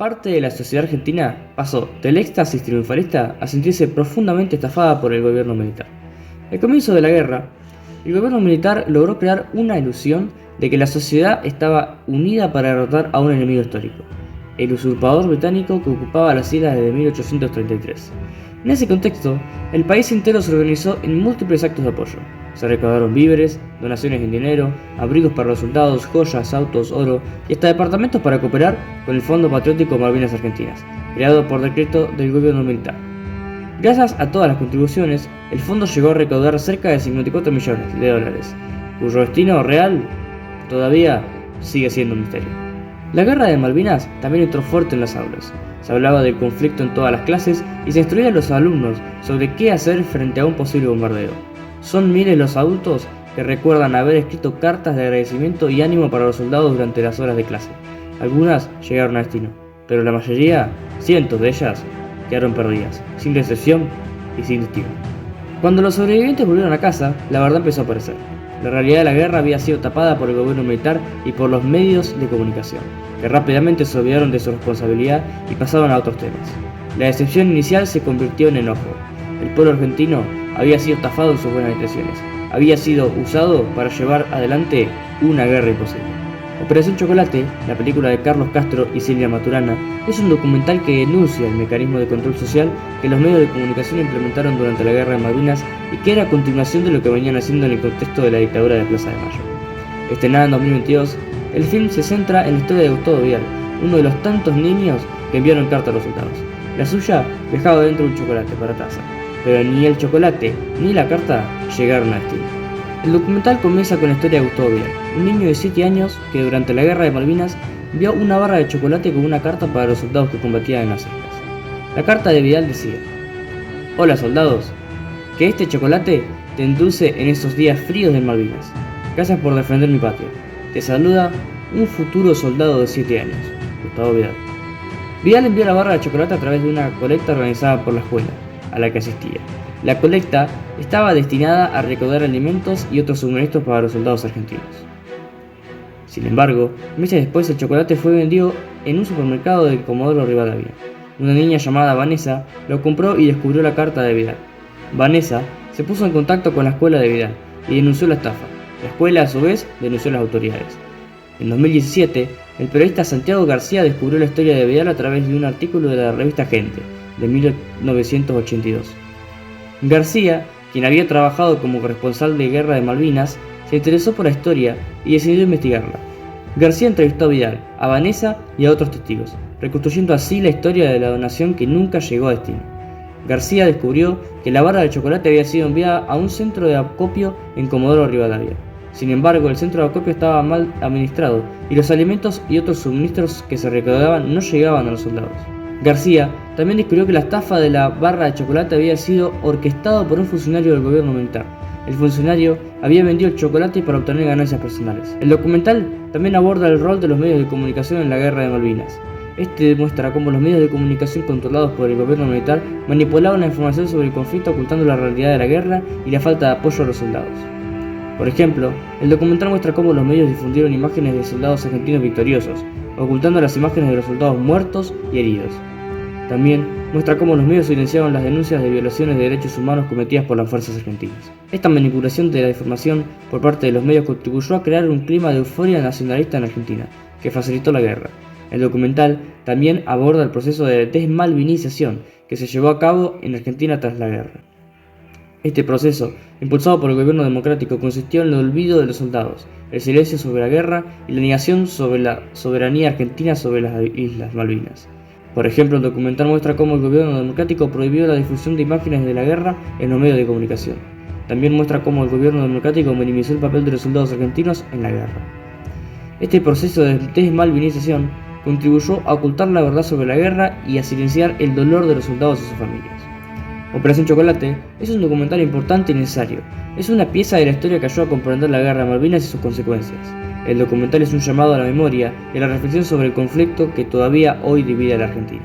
Parte de la sociedad argentina pasó del éxtasis triunfalista a sentirse profundamente estafada por el gobierno militar. Al comienzo de la guerra, el gobierno militar logró crear una ilusión de que la sociedad estaba unida para derrotar a un enemigo histórico, el usurpador británico que ocupaba las islas desde 1833. En ese contexto, el país entero se organizó en múltiples actos de apoyo. Se recaudaron víveres, donaciones en dinero, abrigos para los soldados, joyas, autos, oro y hasta departamentos para cooperar con el Fondo Patriótico Malvinas Argentinas, creado por decreto del gobierno militar. Gracias a todas las contribuciones, el fondo llegó a recaudar cerca de 54 millones de dólares, cuyo destino real todavía sigue siendo un misterio. La guerra de Malvinas también entró fuerte en las aulas. Se hablaba del conflicto en todas las clases y se instruía a los alumnos sobre qué hacer frente a un posible bombardeo. Son miles los adultos que recuerdan haber escrito cartas de agradecimiento y ánimo para los soldados durante las horas de clase. Algunas llegaron a destino, pero la mayoría, cientos de ellas, quedaron perdidas, sin recepción y sin destino. Cuando los sobrevivientes volvieron a casa, la verdad empezó a aparecer. La realidad de la guerra había sido tapada por el gobierno militar y por los medios de comunicación, que rápidamente se olvidaron de su responsabilidad y pasaron a otros temas. La decepción inicial se convirtió en enojo. El pueblo argentino había sido estafado en sus buenas intenciones, había sido usado para llevar adelante una guerra imposible. Operación Chocolate, la película de Carlos Castro y Silvia Maturana, es un documental que denuncia el mecanismo de control social que los medios de comunicación implementaron durante la Guerra de Malvinas y que era continuación de lo que venían haciendo en el contexto de la dictadura de Plaza de Mayo. Estrenada en 2022, el film se centra en la historia de Gustavo Vidal, uno de los tantos niños que enviaron carta a los soldados. La suya dejaba dentro un chocolate para taza, pero ni el chocolate ni la carta llegaron a destino. El documental comienza con la historia de Gustavo Vidal, un niño de 7 años que durante la Guerra de Malvinas vio una barra de chocolate con una carta para los soldados que combatían en las islas. La carta de Vidal decía: "Hola soldados, que este chocolate te endulce en estos días fríos de Malvinas. Gracias por defender mi patria. Te saluda un futuro soldado de 7 años, Gustavo Vidal". Vidal envió la barra de chocolate a través de una colecta organizada por la escuela a la que asistía. La colecta estaba destinada a recaudar alimentos y otros suministros para los soldados argentinos. Sin embargo, meses después el chocolate fue vendido en un supermercado de Comodoro Rivadavia. Una niña llamada Vanessa lo compró y descubrió la carta de Vidal. Vanessa se puso en contacto con la escuela de Vidal y denunció la estafa. La escuela a su vez denunció a las autoridades. En 2017, el periodista Santiago García descubrió la historia de Vidal a través de un artículo de la revista Gente, de 1982. García, quien había trabajado como corresponsal de Guerra de Malvinas, se interesó por la historia y decidió investigarla. García entrevistó a Vidal, a Vanessa y a otros testigos, reconstruyendo así la historia de la donación que nunca llegó a destino. García descubrió que la barra de chocolate había sido enviada a un centro de acopio en Comodoro Rivadavia. Sin embargo, el centro de acopio estaba mal administrado y los alimentos y otros suministros que se recaudaban no llegaban a los soldados. García también descubrió que la estafa de la barra de chocolate había sido orquestado por un funcionario del gobierno militar. El funcionario había vendido el chocolate para obtener ganancias personales. El documental también aborda el rol de los medios de comunicación en la Guerra de Malvinas. Este demuestra cómo los medios de comunicación controlados por el gobierno militar manipulaban la información sobre el conflicto ocultando la realidad de la guerra y la falta de apoyo a los soldados. Por ejemplo, el documental muestra cómo los medios difundieron imágenes de soldados argentinos victoriosos, ocultando las imágenes de los soldados muertos y heridos. También muestra cómo los medios silenciaban las denuncias de violaciones de derechos humanos cometidas por las fuerzas argentinas. Esta manipulación de la información por parte de los medios contribuyó a crear un clima de euforia nacionalista en Argentina, que facilitó la guerra. El documental también aborda el proceso de desmalvinización que se llevó a cabo en Argentina tras la guerra. Este proceso, impulsado por el gobierno democrático, consistió en el olvido de los soldados, el silencio sobre la guerra y la negación sobre la soberanía argentina sobre las Islas Malvinas. Por ejemplo, el documental muestra cómo el gobierno democrático prohibió la difusión de imágenes de la guerra en los medios de comunicación. También muestra cómo el gobierno democrático minimizó el papel de los soldados argentinos en la guerra. Este proceso de desmalvinización contribuyó a ocultar la verdad sobre la guerra y a silenciar el dolor de los soldados y sus familias. Operación Chocolate es un documental importante y necesario. Es una pieza de la historia que ayuda a comprender la Guerra de Malvinas y sus consecuencias. El documental es un llamado a la memoria y a la reflexión sobre el conflicto que todavía hoy divide a la Argentina.